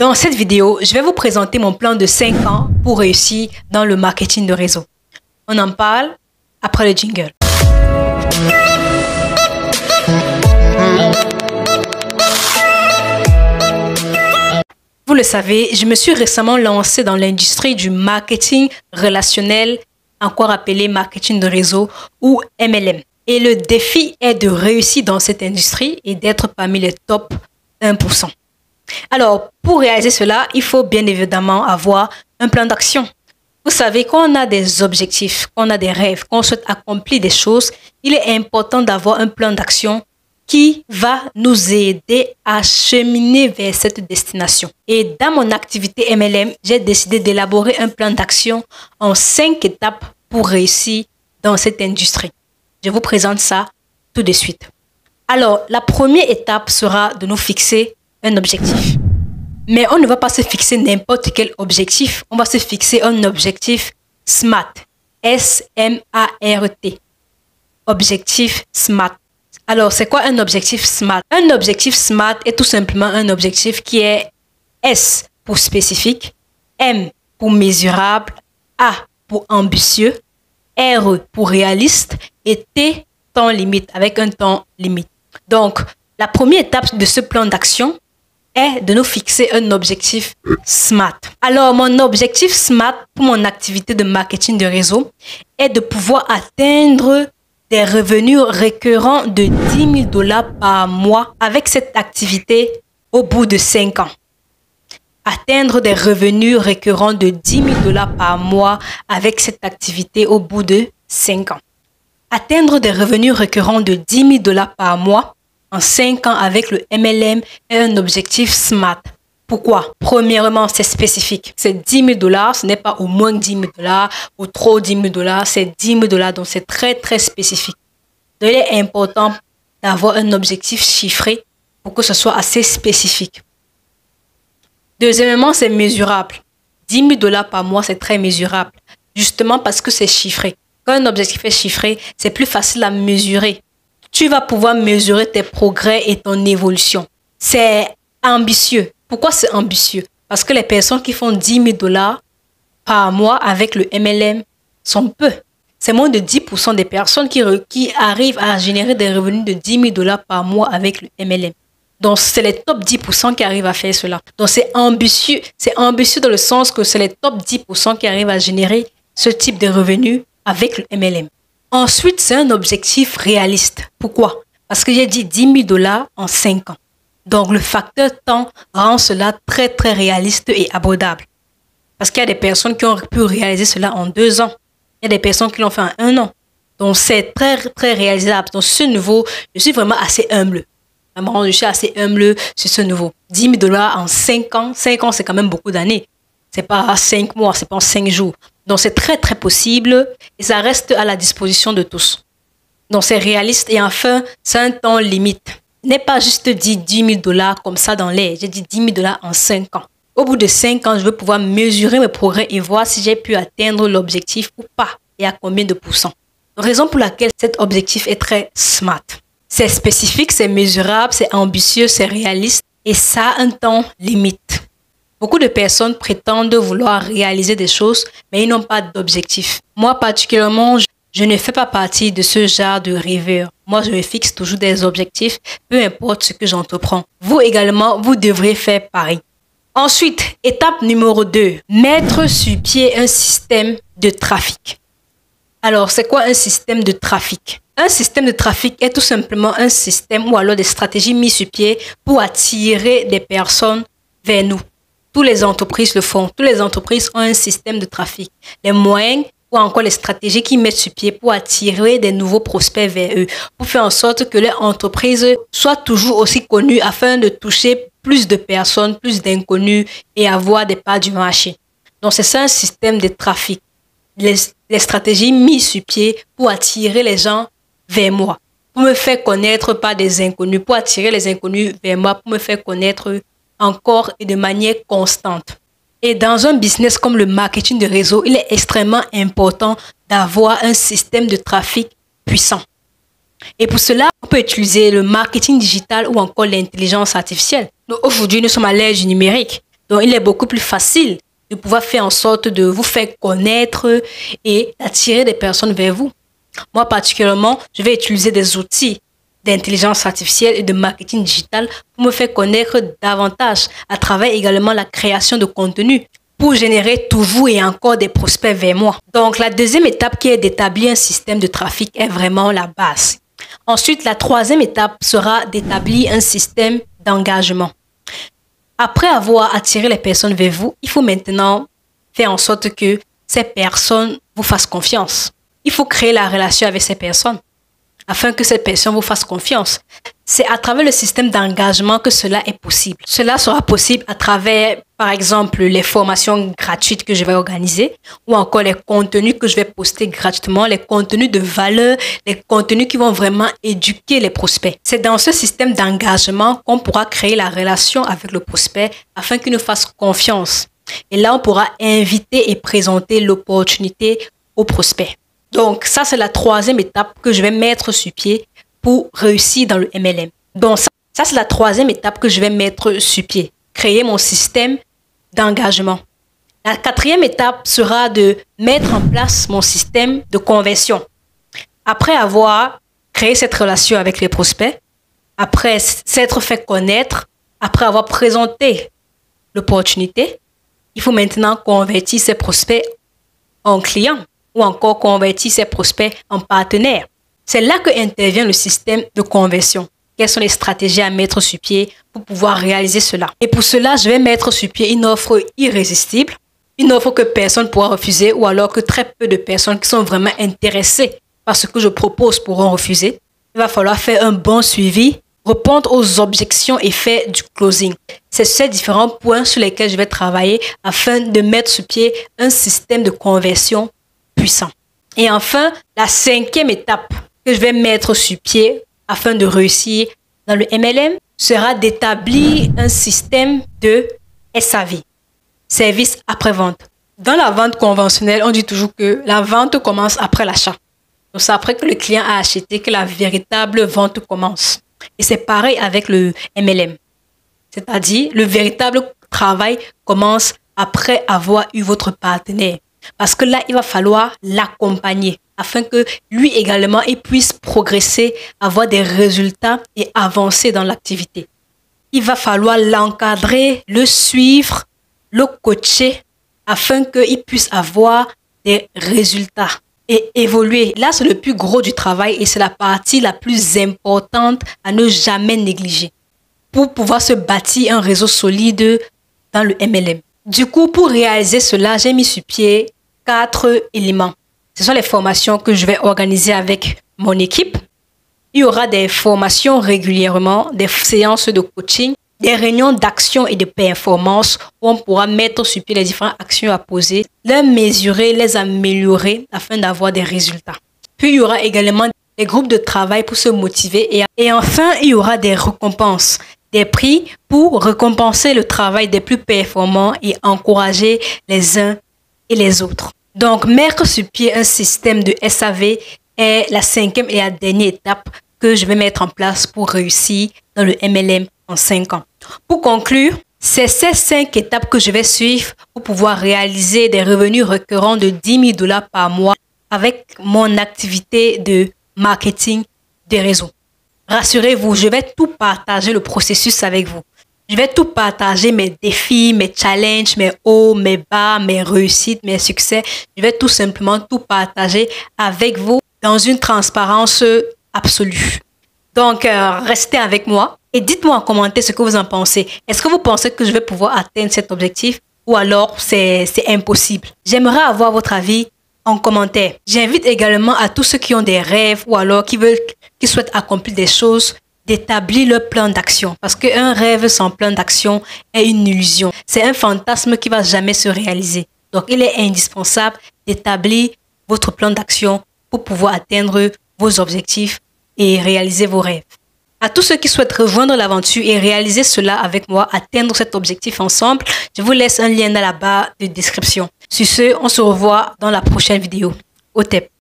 Dans cette vidéo, je vais vous présenter mon plan de 5 ans pour réussir dans le marketing de réseau. On en parle après le jingle. Vous le savez, je me suis récemment lancé dans l'industrie du marketing relationnel, encore appelé marketing de réseau ou MLM. Et le défi est de réussir dans cette industrie et d'être parmi les top 1%. Alors, pour réaliser cela, il faut bien évidemment avoir un plan d'action. Vous savez, quand on a des objectifs, quand on a des rêves, quand on souhaite accomplir des choses, il est important d'avoir un plan d'action qui va nous aider à cheminer vers cette destination. Et dans mon activité MLM, j'ai décidé d'élaborer un plan d'action en 5 étapes pour réussir dans cette industrie. Je vous présente ça tout de suite. Alors, la première étape sera de nous fixer un objectif. Mais on ne va pas se fixer n'importe quel objectif. On va se fixer un objectif SMART. S-M-A-R-T. Objectif SMART. Alors, c'est quoi un objectif SMART? Un objectif SMART est tout simplement un objectif qui est S pour spécifique, M pour mesurable, A pour ambitieux, R pour réaliste et T, temps limite, avec un temps limite. Donc, la première étape de ce plan d'action est de nous fixer un objectif SMART. Alors, mon objectif SMART pour mon activité de marketing de réseau est de pouvoir atteindre des revenus récurrents de 10 000 $ par mois avec cette activité au bout de 5 ans. Atteindre des revenus récurrents de 10 000 $ par mois avec cette activité au bout de 5 ans. Atteindre des revenus récurrents de 10 000 $ par mois en 5 ans avec le MLM est un objectif SMART. Pourquoi? Premièrement, c'est spécifique. C'est 10 000 $, ce n'est pas au moins 10 000 $ ou trop 10 000 $, c'est 10 000 $, donc c'est très très spécifique. Donc il est important d'avoir un objectif chiffré pour que ce soit assez spécifique. Deuxièmement, c'est mesurable. 10 000 $ par mois, c'est très mesurable. Justement parce que c'est chiffré. Quand un objectif est chiffré, c'est plus facile à mesurer. Tu vas pouvoir mesurer tes progrès et ton évolution. C'est ambitieux. Pourquoi c'est ambitieux? Parce que les personnes qui font 10 000 $ par mois avec le MLM sont peu. C'est moins de 10% des personnes qui arrivent à générer des revenus de 10 000 $ par mois avec le MLM. Donc, c'est les top 10% qui arrivent à faire cela. Donc, c'est ambitieux. C'est ambitieux dans le sens que c'est les top 10% qui arrivent à générer ce type de revenus avec le MLM. Ensuite, c'est un objectif réaliste. Pourquoi? Parce que j'ai dit 10 000 $ en 5 ans. Donc, le facteur temps rend cela très, très réaliste et abordable. Parce qu'il y a des personnes qui ont pu réaliser cela en 2 ans. Il y a des personnes qui l'ont fait en 1 an. Donc, c'est très, très réalisable. Donc, ce niveau, je suis vraiment assez humble. Vraiment, je suis assez humble sur ce niveau. 10 000 $ en 5 ans. 5 ans, c'est quand même beaucoup d'années. C'est pas 5 mois, c'est pas 5 jours. Donc, c'est très, très possible et ça reste à la disposition de tous. Donc, c'est réaliste et enfin, c'est un temps limite. N'est pas juste dit 10 000 $ comme ça dans l'air. J'ai dit 10 000 $ en 5 ans. Au bout de 5 ans, je veux pouvoir mesurer mes progrès et voir si j'ai pu atteindre l'objectif ou pas et à combien de pourcents. Raison pour laquelle cet objectif est très SMART. C'est spécifique, c'est mesurable, c'est ambitieux, c'est réaliste et ça a un temps limite. Beaucoup de personnes prétendent vouloir réaliser des choses, mais ils n'ont pas d'objectif. Moi, particulièrement, je ne fais pas partie de ce genre de rêveur. Moi, je me fixe toujours des objectifs, peu importe ce que j'entreprends. Vous également, vous devrez faire pareil. Ensuite, étape numéro 2, mettre sur pied un système de trafic. Alors, c'est quoi un système de trafic? Un système de trafic est tout simplement un système ou alors des stratégies mises sur pied pour attirer des personnes vers nous. Toutes les entreprises le font. Toutes les entreprises ont un système de trafic. Les moyens ou encore les stratégies qu'ils mettent sur pied pour attirer des nouveaux prospects vers eux, pour faire en sorte que les entreprises soient toujours aussi connues afin de toucher plus de personnes, plus d'inconnus et avoir des parts du marché. Donc, c'est ça un système de trafic. Les stratégies mises sur pied pour attirer les gens vers moi, pour me faire connaître par des inconnus, pour attirer les inconnus vers moi, pour me faire connaître encore et de manière constante. Et dans un business comme le marketing de réseau, il est extrêmement important d'avoir un système de trafic puissant. Et pour cela, on peut utiliser le marketing digital ou encore l'intelligence artificielle. Aujourd'hui, nous sommes à l'ère du numérique. Donc, il est beaucoup plus facile de pouvoir faire en sorte de vous faire connaître et d'attirer des personnes vers vous. Moi, particulièrement, je vais utiliser des outils d'intelligence artificielle et de marketing digital pour me faire connaître davantage à travers également la création de contenu pour générer toujours et encore des prospects vers moi. Donc, la deuxième étape qui est d'établir un système de trafic est vraiment la base. Ensuite, la troisième étape sera d'établir un système d'engagement. Après avoir attiré les personnes vers vous, il faut maintenant faire en sorte que ces personnes vous fassent confiance. Il faut créer la relation avec ces personnes afin que cette personne vous fasse confiance. C'est à travers le système d'engagement que cela est possible. Cela sera possible à travers, par exemple, les formations gratuites que je vais organiser ou encore les contenus que je vais poster gratuitement, les contenus de valeur, les contenus qui vont vraiment éduquer les prospects. C'est dans ce système d'engagement qu'on pourra créer la relation avec le prospect afin qu'il nous fasse confiance. Et là, on pourra inviter et présenter l'opportunité au prospect. Donc, ça, c'est la troisième étape que je vais mettre sur pied pour réussir dans le MLM. Donc, ça c'est la troisième étape que je vais mettre sur pied. Créer mon système d'engagement. La quatrième étape sera de mettre en place mon système de conversion. Après avoir créé cette relation avec les prospects, après s'être fait connaître, après avoir présenté l'opportunité, il faut maintenant convertir ces prospects en clients ou encore convertir ces prospects en partenaires. C'est là que intervient le système de conversion. Quelles sont les stratégies à mettre sur pied pour pouvoir réaliser cela? Et pour cela, je vais mettre sur pied une offre irrésistible, une offre que personne ne pourra refuser ou alors que très peu de personnes qui sont vraiment intéressées par ce que je propose pourront refuser. Il va falloir faire un bon suivi, répondre aux objections et faire du closing. C'est ces différents points sur lesquels je vais travailler afin de mettre sur pied un système de conversion puissant. Et enfin, la cinquième étape que je vais mettre sur pied afin de réussir dans le MLM sera d'établir un système de SAV, service après-vente. Dans la vente conventionnelle, on dit toujours que la vente commence après l'achat. Donc, c'est après que le client a acheté que la véritable vente commence. Et c'est pareil avec le MLM. C'est-à-dire, le véritable travail commence après avoir eu votre partenaire. Parce que là, il va falloir l'accompagner afin que lui également, il puisse progresser, avoir des résultats et avancer dans l'activité. Il va falloir l'encadrer, le suivre, le coacher afin qu'il puisse avoir des résultats et évoluer. Là, c'est le plus gros du travail et c'est la partie la plus importante à ne jamais négliger pour pouvoir se bâtir un réseau solide dans le MLM. Du coup, pour réaliser cela, j'ai mis sur pied 4 éléments. Ce sont les formations que je vais organiser avec mon équipe. Il y aura des formations régulièrement, des séances de coaching, des réunions d'action et de performance où on pourra mettre sur pied les différentes actions à poser, les mesurer, les améliorer afin d'avoir des résultats. Puis, il y aura également des groupes de travail pour se motiver et enfin, il y aura des récompenses, des prix pour récompenser le travail des plus performants et encourager les uns et les autres. Donc, mettre sur pied un système de SAV est la cinquième et la dernière étape que je vais mettre en place pour réussir dans le MLM en 5 ans. Pour conclure, c'est ces 5 étapes que je vais suivre pour pouvoir réaliser des revenus récurrents de 10 000 $ par mois avec mon activité de marketing des réseaux. Rassurez-vous, je vais tout partager le processus avec vous. Je vais tout partager, mes défis, mes challenges, mes hauts, mes bas, mes réussites, mes succès. Je vais tout simplement tout partager avec vous dans une transparence absolue. Donc, restez avec moi et dites-moi en commentaire ce que vous en pensez. Est-ce que vous pensez que je vais pouvoir atteindre cet objectif ou alors c'est impossible? J'aimerais avoir votre avis en commentaire. J'invite également à tous ceux qui ont des rêves ou alors qui souhaitent accomplir des choses, d'établir leur plan d'action. Parce qu'un rêve sans plan d'action est une illusion. C'est un fantasme qui ne va jamais se réaliser. Donc, il est indispensable d'établir votre plan d'action pour pouvoir atteindre vos objectifs et réaliser vos rêves. À tous ceux qui souhaitent rejoindre l'aventure et réaliser cela avec moi, atteindre cet objectif ensemble, je vous laisse un lien dans la barre de description. Sur ce, on se revoit dans la prochaine vidéo. Au TEP.